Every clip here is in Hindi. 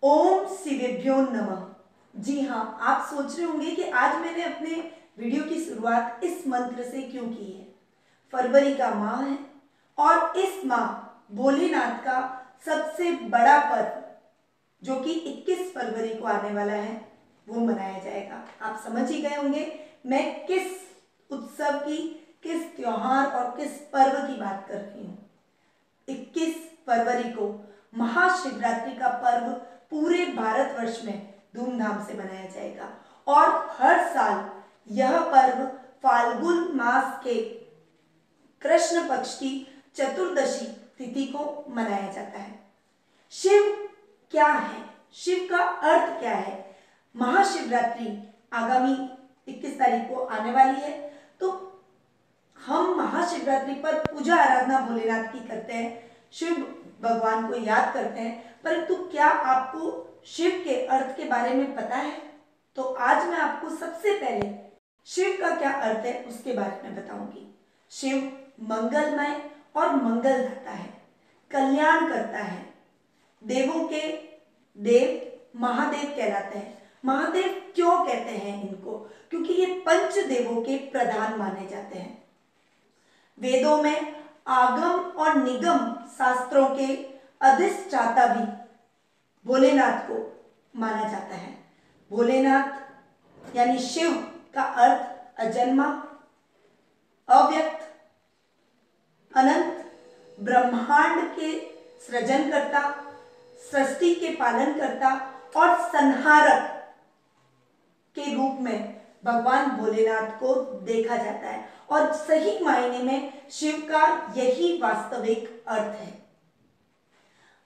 ओम शिवेभ्यो नमः। जी हाँ, आप सोच रहे होंगे कि आज मैंने अपने वीडियो की शुरुआत इस मंत्र से क्यों की है। फरवरी का माह है और इस माह भोलेनाथ का सबसे बड़ा पर्व जो कि 21 फरवरी को आने वाला है वो मनाया जाएगा। आप समझ ही गए होंगे मैं किस उत्सव की, किस त्योहार और किस पर्व की बात कर रही हूँ। 21 फरवरी को महाशिवरात्रि का पर्व पूरे भारतवर्ष में धूमधाम से मनाया जाएगा और हर साल यह पर्व फाल्गुन मास के कृष्ण पक्ष की चतुर्दशी तिथि को मनाया जाता है। शिव क्या है, शिव का अर्थ क्या है। महाशिवरात्रि आगामी 21 तारीख को आने वाली है, तो हम महाशिवरात्रि पर पूजा आराधना भोलेनाथ की करते हैं, शिव भगवान को याद करते हैं। परंतु क्या आपको शिव के अर्थ के बारे में पता है? तो आज मैं आपको सबसे पहले शिव का क्या अर्थ है उसके बारे में बताऊंगी। शिव मंगलमय और मंगलदाता है, कल्याण करता है, देवों के देव महादेव कहलाते हैं। महादेव क्यों कहते हैं इनको? क्योंकि ये पंच देवों के प्रधान माने जाते हैं। वेदों में आगम और निगम शास्त्रों के अधिष्ठाता भी भोलेनाथ को माना जाता है। भोलेनाथ यानी शिव का अर्थ अजन्मा, अव्यक्त, अनंत, ब्रह्मांड के सृजनकर्ता, सृष्टि के पालन करता और संहारक के रूप में भगवान भोलेनाथ को देखा जाता है और सही मायने में शिव का यही वास्तविक अर्थ है।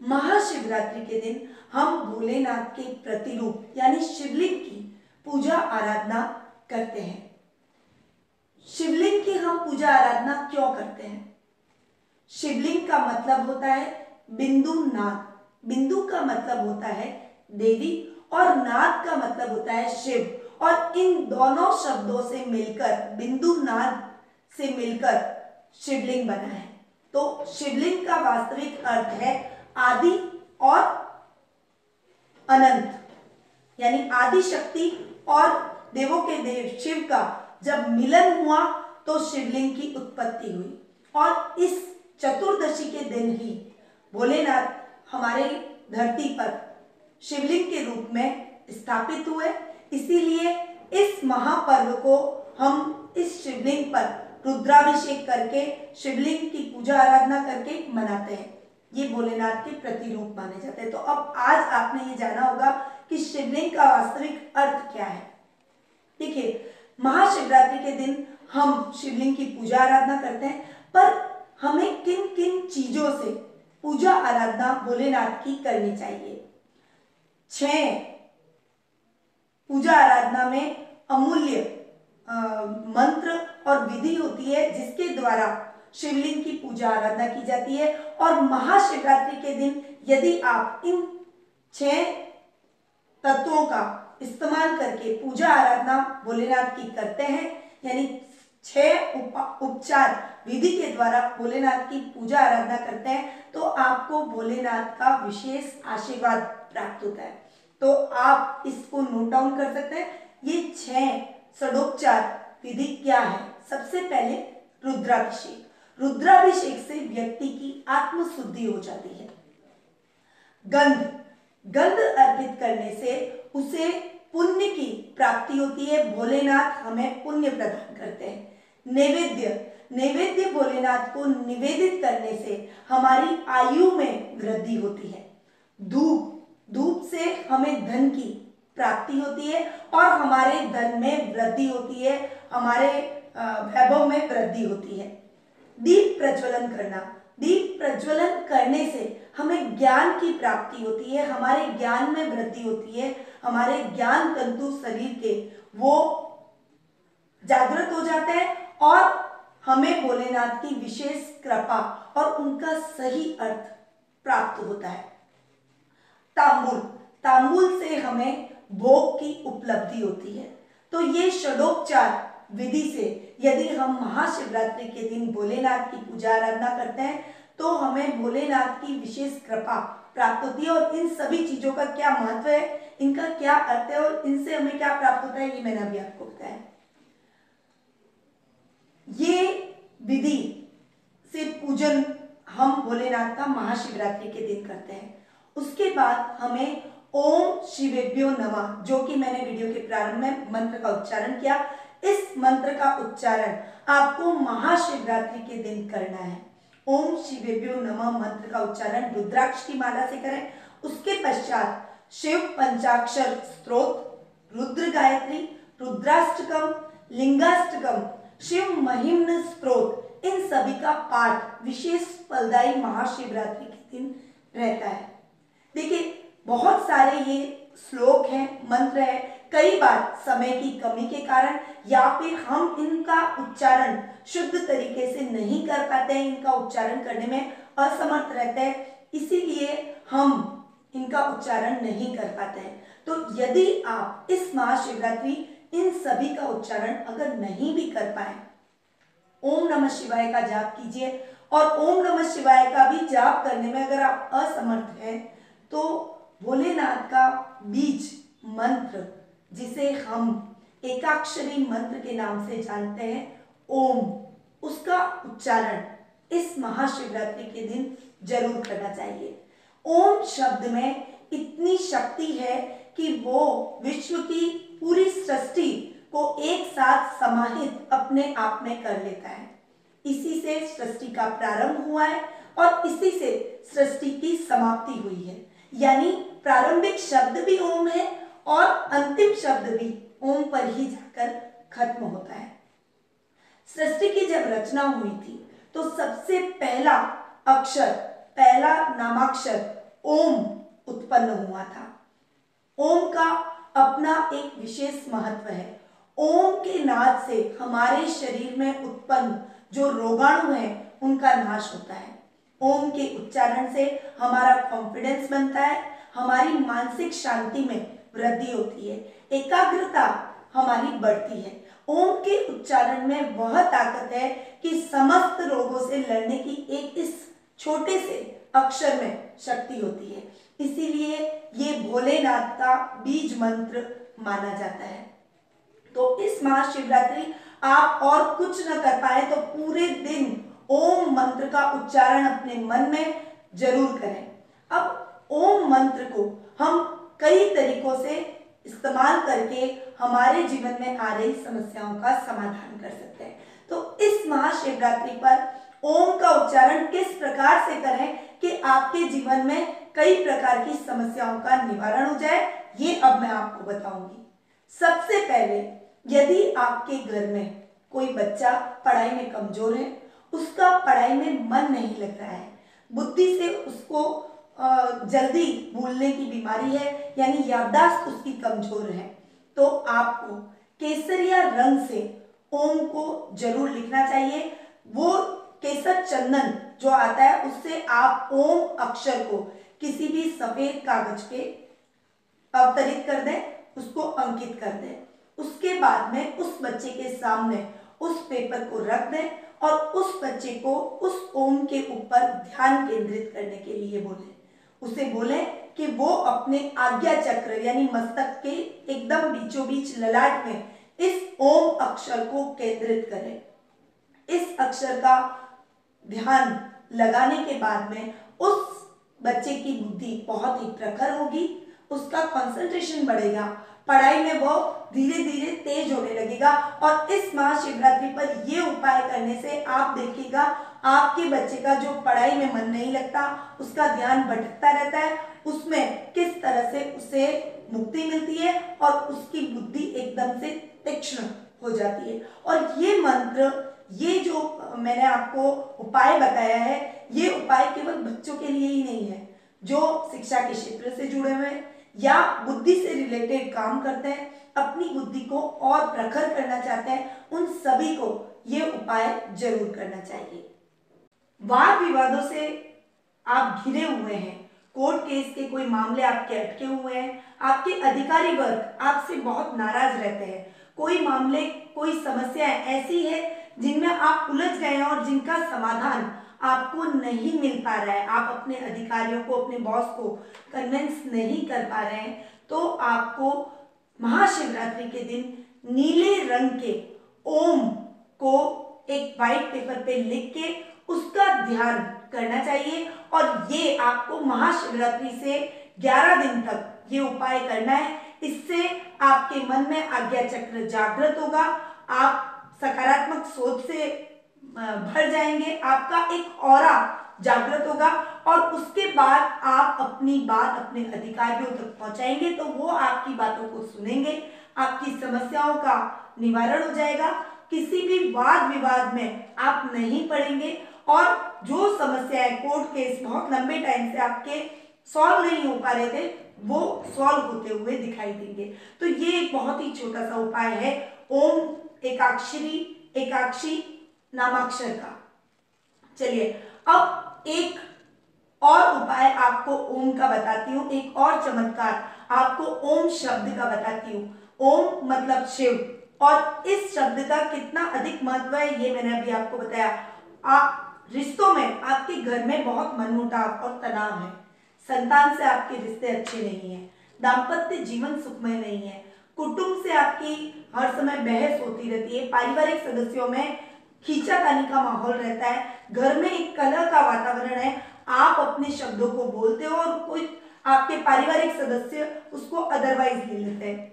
महाशिवरात्रि के दिन हम भोलेनाथ के प्रतिरूप यानी शिवलिंग की पूजा आराधना करते हैं। शिवलिंग की हम पूजा आराधना क्यों करते हैं? शिवलिंग का मतलब होता है बिंदु नाद। बिंदु का मतलब होता है देवी और नाद का मतलब होता है शिव, और इन दोनों शब्दों से मिलकर, बिंदु नाद से मिलकर शिवलिंग बना है। तो शिवलिंग का वास्तविक अर्थ है आदि और अनंत, यानी आदि शक्ति और देवों के देव शिव का जब मिलन हुआ तो शिवलिंग की उत्पत्ति हुई। और इस चतुर्दशी के दिन ही भोलेनाथ हमारे धरती पर शिवलिंग के रूप में स्थापित हुए। इसीलिए इस महापर्व को हम इस शिवलिंग पर रुद्राभिषेक करके, शिवलिंग की पूजा आराधना करके मनाते हैं। ये भोलेनाथ के प्रतिरूप माने जाते हैं। तो अब आज आपने ये जाना होगा कि शिवलिंग का वास्तविक अर्थ क्या है। देखिए, महाशिवरात्रि के दिन हम शिवलिंग की पूजा आराधना करते हैं, पर हमें किन किन चीजों से पूजा आराधना भोलेनाथ की करनी चाहिए। 6 पूजा आराधना में अमूल्य मंत्र और विधि होती है जिसके द्वारा शिवलिंग की पूजा आराधना की जाती है। और महाशिवरात्रि के दिन यदि आप इन 6 तत्वों का इस्तेमाल करके पूजा आराधना भोलेनाथ की करते हैं, यानी 6 उपचार विधि के द्वारा भोलेनाथ की पूजा आराधना करते हैं, तो आपको भोलेनाथ का विशेष आशीर्वाद प्राप्त होता है। तो आप इसको नोट डाउन कर सकते हैं। ये 6 षडोपचार विधि क्या है? सबसे पहले रुद्राभिषेक। रुद्राभिषेक से व्यक्ति की आत्मशुद्धि हो जाती है। गंध अर्पित करने से उसे पुण्य की प्राप्ति होती है। भोलेनाथ हमें पुण्य प्रदान करते हैं। नैवेद्य भोलेनाथ को निवेदित करने से हमारी आयु में वृद्धि होती है। धूप से हमें धन की प्राप्ति होती है और हमारे धन में वृद्धि होती है, हमारे वैभव में वृद्धि होती है। दीप प्रज्वलन करने से हमें ज्ञान की प्राप्ति होती है, हमारे ज्ञान में वृद्धि होती है, हमारे ज्ञान तंतु शरीर के वो जागृत हो जाते हैं और हमें भोलेनाथ की विशेष कृपा और उनका सही अर्थ प्राप्त होता है। तांबूल से हमें भोग की उपलब्धि होती है। तो ये षडोपचार विधि से यदि हम महाशिवरात्रि के दिन भोलेनाथ की पूजा आराधना करते हैं तो हमें भोलेनाथ की विशेष कृपा प्राप्त होती है और इन सभी चीजों का क्या महत्व है, इनका क्या अर्थ है और इनसे हमें क्या प्राप्त होता है, ये मैंने अभी आपको बताया। ये विधि से पूजन हम भोलेनाथ का महाशिवरात्रि के दिन करते हैं। उसके बाद हमें ओम शिवेभ्यो नमः, जो कि मैंने वीडियो के प्रारंभ में मंत्र का उच्चारण किया, इस मंत्र का उच्चारण आपको महाशिवरात्रि के दिन करना है। ओम शिवेभ्यो नमः मंत्र का उच्चारण रुद्राक्ष की माला से करें। उसके पश्चात शिव पंचाक्षर स्तोत्र, रुद्र गायत्री, रुद्राष्टकम, लिंगाष्टकम, शिव महिम्न स्तोत्र, इन सभी का पाठ विशेष फलदायी महाशिवरात्रि के दिन रहता है। देखिए बहुत सारे ये श्लोक हैं, मंत्र है, कई बार समय की कमी के कारण या फिर हम इनका उच्चारण शुद्ध तरीके से नहीं कर पाते हैं, इनका उच्चारण करने में असमर्थ रहते हैं, इसीलिए हम इनका उच्चारण नहीं कर पाते हैं। तो यदि आप इस महाशिवरात्रि इन सभी का उच्चारण अगर नहीं भी कर पाए, ओम नमः शिवाय का जाप कीजिए। और ओम नमः शिवाय का भी जाप करने में अगर आप असमर्थ हैं तो भोलेनाथ का बीज मंत्र, जिसे हम एकाक्षरी मंत्र के नाम से जानते हैं, ओम, उसका उच्चारण इस महाशिवरात्रि के दिन जरूर करना चाहिए। ओम शब्द में इतनी शक्ति है कि वो विश्व की पूरी सृष्टि को एक साथ समाहित अपने आप में कर लेता है। इसी से सृष्टि का प्रारंभ हुआ है और इसी से सृष्टि की समाप्ति हुई है। यानी प्रारंभिक शब्द भी ओम है और अंतिम शब्द भी ओम पर ही जाकर खत्म होता है। सृष्टि की जब रचना हुई थी तो सबसे पहला अक्षर, पहला नामाक्षर ओम उत्पन्न हुआ था। ओम का अपना एक विशेष महत्व है। ओम के नाद से हमारे शरीर में उत्पन्न जो रोगाणु हैं उनका नाश होता है। ओम के उच्चारण से हमारा कॉन्फिडेंस बनता है, हमारी मानसिक शांति में वृद्धि होती है, एकाग्रता हमारी बढ़ती है। ओम के उच्चारण में वह ताकत है कि समस्त रोगों से लड़ने की एक इस छोटे से अक्षर में शक्ति होती है। इसीलिए ये भोलेनाथ का बीज मंत्र माना जाता है। तो इस महाशिवरात्रि आप और कुछ न कर पाए तो पूरे दिन ओम मंत्र का उच्चारण अपने मन में जरूर करें। अब ओम मंत्र को हम कई तरीकों से इस्तेमाल करके हमारे जीवन में आ रही समस्याओं का समाधान कर सकते हैं। तो इस महाशिवरात्रि पर ओम का उच्चारण किस प्रकार से करें कि आपके जीवन में कई प्रकार की समस्याओं का निवारण हो जाए, ये अब मैं आपको बताऊंगी। सबसे पहले यदि आपके घर में कोई बच्चा पढ़ाई में कमजोर है, उसका पढ़ाई में मन नहीं लग रहा है, बुद्धि से उसको जल्दी भूलने की बीमारी है, यानी याददाश्त उसकी कमजोर है, तो आपको केसरिया रंग से ओम को जरूर लिखना चाहिए। वो केसर चंदन जो आता है उससे आप ओम अक्षर को किसी भी सफेद कागज पे अवतरित कर दें, उसको अंकित कर दें। उसके बाद में उस बच्चे के सामने उस पेपर को रख दें और उस बच्चे को उस ओम के ऊपर ध्यान केंद्रित करने के लिए बोलें। उसे बोलें कि वो अपने आज्ञा चक्र यानी मस्तक के एकदम बीचों बीच ललाट में इस ओम अक्षर को केंद्रित करें। इस अक्षर का ध्यान लगाने के बाद में उस बच्चे की बुद्धि बहुत ही प्रखर होगी, उसका कंसंट्रेशन बढ़ेगा, पढ़ाई में वो धीरे धीरे तेज होने लगेगा। और इस महाशिवरात्रि पर ये उपाय करने से आप देखिएगा आपके बच्चे का जो पढ़ाई में मन नहीं लगता, उसका ध्यान भटकता रहता है, उसमें किस तरह से उसे मुक्ति मिलती है और उसकी बुद्धि एकदम से तीक्ष्ण हो जाती है। और ये मंत्र, ये जो मैंने आपको उपाय बताया है, ये उपाय केवल बच्चों के लिए ही नहीं है, जो शिक्षा के क्षेत्र से जुड़े हुए हैं या बुद्धि से रिलेटेड काम करते हैं, अपनी बुद्धि को और प्रखर करना चाहते हैं, उन सभी को ये उपाय जरूर करना चाहिए। वाद विवादों से आप घिरे हुए हैं, कोर्ट केस के कोई मामले आपके अटके हुए हैं, आपके अधिकारी वर्ग आपसे बहुत नाराज रहते हैं, कोई मामले, कोई समस्याएं ऐसी है जिनमें आप उलझ गए हैं और जिनका समाधान आपको नहीं मिल पा रहा है, आप अपने अधिकारियों को, अपने बॉस को कन्विंस नहीं कर पा रहे हैं, तो आपको महाशिवरात्रि के दिन नीले रंग के ओम को एक वाइट पेपर पे लिख के उसका ध्यान करना चाहिए। और ये आपको महाशिवरात्रि से 11 दिन तक ये उपाय करना है। इससे आपके मन में आज्ञा चक्र जागृत होगा, आप सकारात्मक सोच से भर जाएंगे, आपका एक ऑरा जागृत होगा और उसके बाद आप अपनी बात अपने अधिकारियों तक पहुंचाएंगे तो वो आपकी बातों को सुनेंगे, आपकी समस्याओं का निवारण हो जाएगा, किसी भी वाद विवाद में आप नहीं पड़ेंगे और जो समस्याएं कोर्ट केस बहुत लंबे टाइम से आपके सॉल्व नहीं हो पा रहे थे वो सॉल्व होते हुए दिखाई देंगे। तो ये एक बहुत ही छोटा सा उपाय है ओम एकाक्षी नामाक्षर का। चलिए अब एक और उपाय आपको ओम का बताती हूँ, एक और चमत्कार आपको ओम शब्द का बताती हूँ। ओम मतलब शिव और इस शब्द का कितना अधिक महत्व है ये मैंने अभी आपको बताया। रिश्तों में आपके घर में बहुत मनमुटाव और तनाव है, संतान से आपके रिश्ते अच्छे नहीं है, दाम्पत्य जीवन सुखमय नहीं है, कुटुंब से आपकी हर समय बहस होती रहती है, पारिवारिक सदस्यों में खींचातानी का माहौल रहता है, घर में एक कलह का वातावरण है, आप अपने शब्दों को बोलते हो और कोई आपके पारिवारिक सदस्य उसको अदरवाइज ले लेते हैं,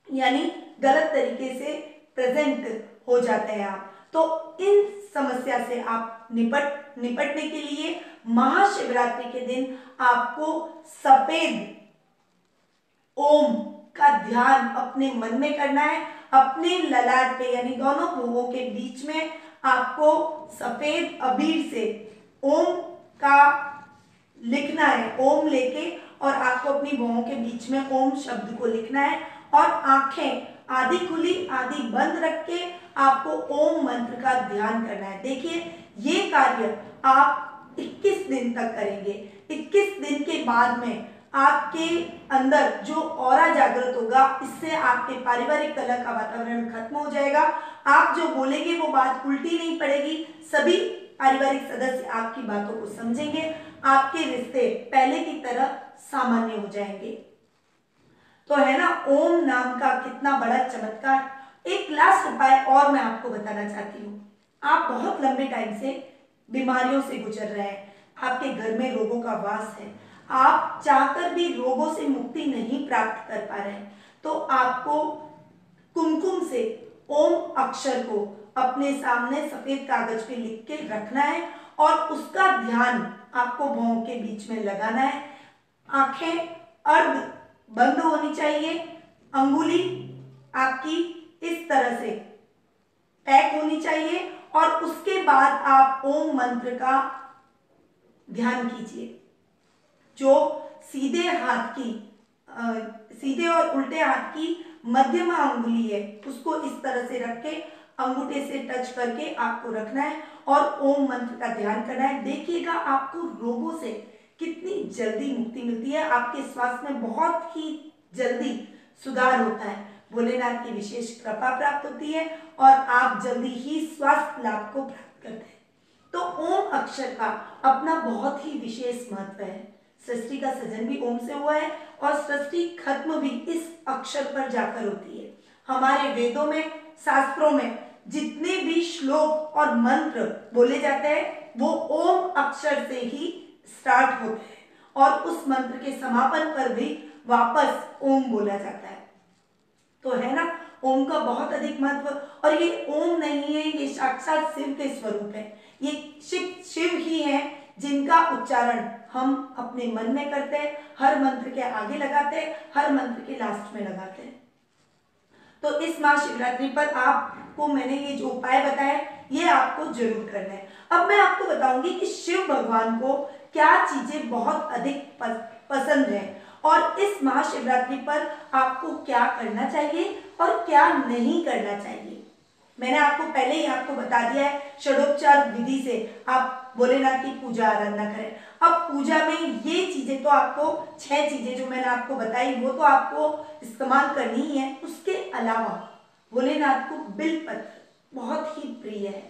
यानी गलत तरीके से प्रेजेंट हो जाते हैं आप। तो इन समस्या से आप निपटने के लिए महाशिवरात्रि के दिन आपको सफेद ओम का ध्यान अपने मन में करना है, अपने ललाट पे यानी दोनों भुवों के बीच में आपको सफेद अबीर से ओम का लिखना है, ओम लेके और आपको अपनी भुवों के बीच में ओम शब्द को लिखना है और आंखें आधी खुली आधी बंद रख के आपको ओम मंत्र का ध्यान करना है। देखिए ये कार्य आप 21 दिन तक करेंगे। 21 दिन के बाद में आपके अंदर जो ऑरा जागृत होगा, इससे आपके पारिवारिक कलह का वातावरण खत्म हो जाएगा। आप जो बोलेंगे वो बात उल्टी नहीं पड़ेगी, सभी पारिवारिक सदस्य आपकी बातों को समझेंगे, आपके रिश्ते पहले की तरह सामान्य हो जाएंगे। तो है ना ओम नाम का कितना बड़ा चमत्कार। एक लास्ट उपाय और मैं आपको बताना चाहती हूँ। आप बहुत लंबे टाइम से बीमारियों से गुजर रहे हैं, आपके घर में रोगों का वास है, आप चाहकर भी रोगों से मुक्ति नहीं प्राप्त कर पा रहे हैं, तो आपको कुमकुम से ओम अक्षर को अपने सामने सफेद कागज पे लिख के रखना है और उसका ध्यान आपको भौं के बीच में लगाना है। आंखें अर्ध बंद होनी चाहिए, अंगुली आपकी इस तरह से पैक होनी चाहिए और उसके बाद आप ओम मंत्र का ध्यान कीजिए। जो सीधे और उल्टे हाथ की मध्यमा अंगुली है उसको इस तरह से रख के अंगूठे से टच करके आपको रखना है और ओम मंत्र का ध्यान करना है। देखिएगा आपको रोगों से कितनी जल्दी मुक्ति मिलती है, आपके स्वास्थ्य में बहुत ही जल्दी सुधार होता है, भोलेनाथ की विशेष कृपा प्राप्त होती है और आप जल्दी ही स्वास्थ्य लाभ को प्राप्त करते हैं। तो ओम अक्षर का अपना बहुत ही विशेष महत्व है। सृष्टि का सृजन भी ओम से हुआ है और सृष्टि खत्म भी इस अक्षर पर जाकर होती है। हमारे वेदों में, शास्त्रों में जितने भी श्लोक और मंत्र बोले जाते हैं वो ओम अक्षर से ही स्टार्ट होते हैं और उस मंत्र के समापन पर भी वापस ओम बोला जाता है। तो है ना ओम का बहुत अधिक महत्व। और ये ओम नहीं है, ये साक्षात शिव के स्वरूप है, ये शिव ही है जिनका उच्चारण हम अपने मन में करते हैं, हर मंत्र के आगे लगाते हैं, हर मंत्र के लास्ट में लगाते हैं। तो इस महाशिवरात्रि पर आपको मैंने ये जो उपाय बताया ये आपको जरूर करना है। अब मैं आपको बताऊंगी कि शिव भगवान को क्या चीजें बहुत अधिक पसंद है और इस महाशिवरात्रि पर आपको क्या करना चाहिए और क्या नहीं करना चाहिए। मैंने आपको पहले ही आपको बता दिया है, षडोपचार विधि से आप भोलेनाथ की पूजा आराधना करें। अब पूजा में ये चीजें तो आपको 6 चीजें जो मैंने आपको बताई वो तो आपको इस्तेमाल करनी ही है। उसके अलावा भोलेनाथ को बिलपत्र बहुत ही प्रिय है।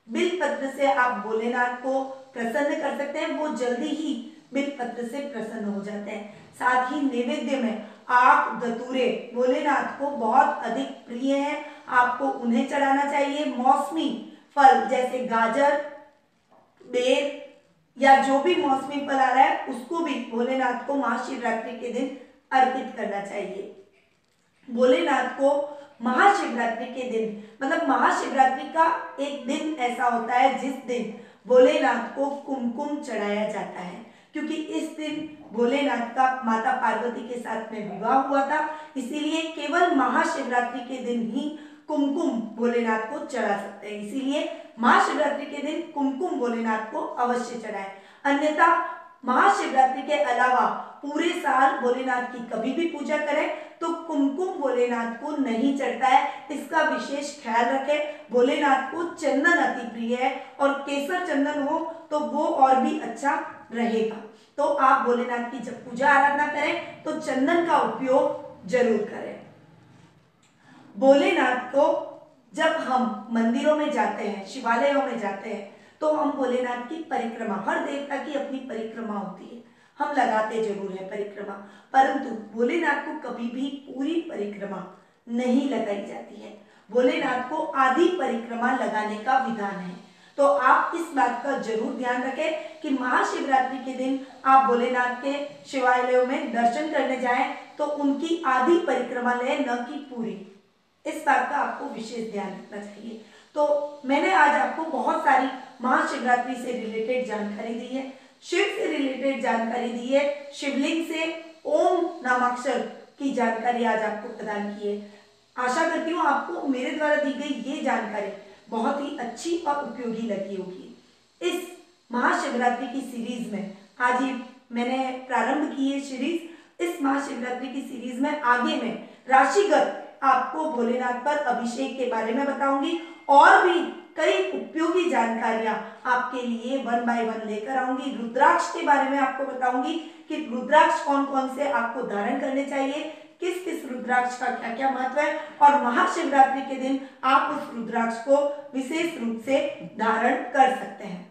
बिलपत्र से आप भोलेनाथ को प्रसन्न कर सकते हैं, वो जल्दी ही बिलपत्र से प्रसन्न हो जाते हैं। साथ ही नैवेद्य में आक धतूरे भोलेनाथ को बहुत अधिक प्रिय हैं, आपको उन्हें चढ़ाना चाहिए। मौसमी फल जैसे गाजर, बेर या जो भी मौसमी फल आ रहा है उसको भी भोलेनाथ को महाशिवरात्रि के दिन अर्पित करना चाहिए। भोलेनाथ को महाशिवरात्रि के दिन, मतलब महाशिवरात्रि का एक दिन ऐसा होता है जिस दिन भोलेनाथ को कुमकुम चढ़ाया जाता है, क्योंकि इस दिन भोलेनाथ का माता पार्वती के साथ में विवाह हुआ था, इसीलिए केवल महाशिवरात्रि के दिन ही कुमकुम भोलेनाथ को चढ़ा सकते हैं। इसीलिए महाशिवरात्रि के दिन कुमकुम भोलेनाथ को अवश्य चढ़ाएं। अन्यथा महाशिवरात्रि के अलावा पूरे साल भोलेनाथ की कभी भी पूजा करें तो कुमकुम भोलेनाथ को नहीं चढ़ता है, इसका विशेष ख्याल रखें। भोलेनाथ को चंदन अति प्रिय है और केसर चंदन हो तो वो और भी अच्छा रहेगा। तो आप भोलेनाथ की जब पूजा आराधना करें तो चंदन का उपयोग जरूर करें। भोलेनाथ को जब हम मंदिरों में जाते हैं, शिवालयों में जाते हैं, तो हम भोलेनाथ की परिक्रमा, हर देवता की अपनी परिक्रमा होती है, हम लगाते जरूर है परिक्रमा, परंतु भोलेनाथ को कभी भी पूरी परिक्रमा नहीं लगाई जाती है। भोलेनाथ को आधी परिक्रमा लगाने का विधान है। तो आप इस बात का जरूर ध्यान रखें कि महाशिवरात्रि के दिन आप भोलेनाथ के शिवालयों में दर्शन करने जाएं तो उनकी आधी परिक्रमा लें, न कि पूरी। इस बात का आपको विशेष ध्यान रखना चाहिए। तो मैंने आज आपको बहुत सारी महाशिवरात्रि से रिलेटेड जानकारी दी है, शिव से रिलेटेड जानकारी दी है, शिवलिंग से ओम नामाक्षर की जानकारी आज आपको प्रदान की है। आशा करती हूँ आपको मेरे द्वारा दी गई ये जानकारी बहुत ही अच्छी और उपयोगी लगी होगी। इस महाशिवरात्रि की सीरीज में आज ये मैंने प्रारंभ की है सीरीज। इस महाशिवरात्रि की सीरीज में आगे में राशिगत आपको भोलेनाथ पर अभिषेक के बारे में बताऊंगी और भी कई उपयोगी जानकारियां आपके लिए 1 बाय 1 लेकर आऊंगी। रुद्राक्ष के बारे में आपको बताऊंगी कि रुद्राक्ष कौन कौन से आपको धारण करने चाहिए, किस किस रुद्राक्ष का क्या क्या महत्व है, और महाशिवरात्रि के दिन आप उस रुद्राक्ष को विशेष रूप से धारण कर सकते हैं।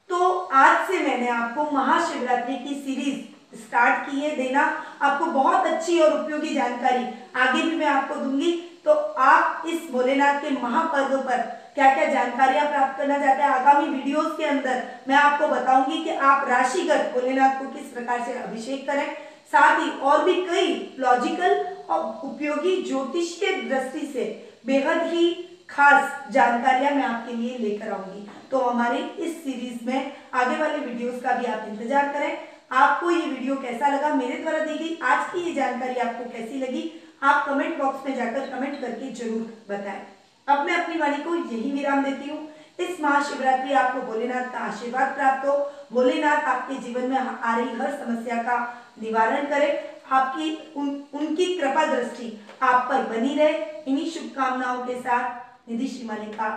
तो आज से मैंने आपको महाशिवरात्रि की सीरीज स्टार्ट की है देना, आपको बहुत अच्छी और उपयोगी जानकारी आगे भी मैं आपको दूंगी। तो आप इस भोलेनाथ के महापर्व पर क्या क्या जानकारियां प्राप्त करना चाहते हैं, आगामी वीडियोस के अंदर मैं आपको बताऊंगी कि आप राशिगत भोलेनाथ को किस प्रकार से अभिषेक करें। साथ ही और भी कई लॉजिकल और उपयोगी ज्योतिषीय दृष्टि से बेहद ही खास जानकारियां मैं आपके लिए लेकर आऊंगी। तो हमारी इस सीरीज में आगे वाले वीडियोस का भी आप इंतजार करें। आपको ये वीडियो कैसा लगा, मेरे द्वारा दी गई आज की ये जानकारी आपको कैसी लगी, आप कमेंट बॉक्स में जाकर कमेंट करके जरूर बताएं। अब मैं अपनी वाणी को यही विराम देती हूँ। इस महाशिवरात्रि आपको भोलेनाथ का आशीर्वाद प्राप्त हो, भोलेनाथ आपके जीवन में आ रही हर समस्या का निवारण करे, आपकी उनकी कृपा दृष्टि आप पर बनी रहे। इन्हीं शुभकामनाओं के साथ निधि श्रीमालिका,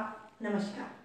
नमस्कार।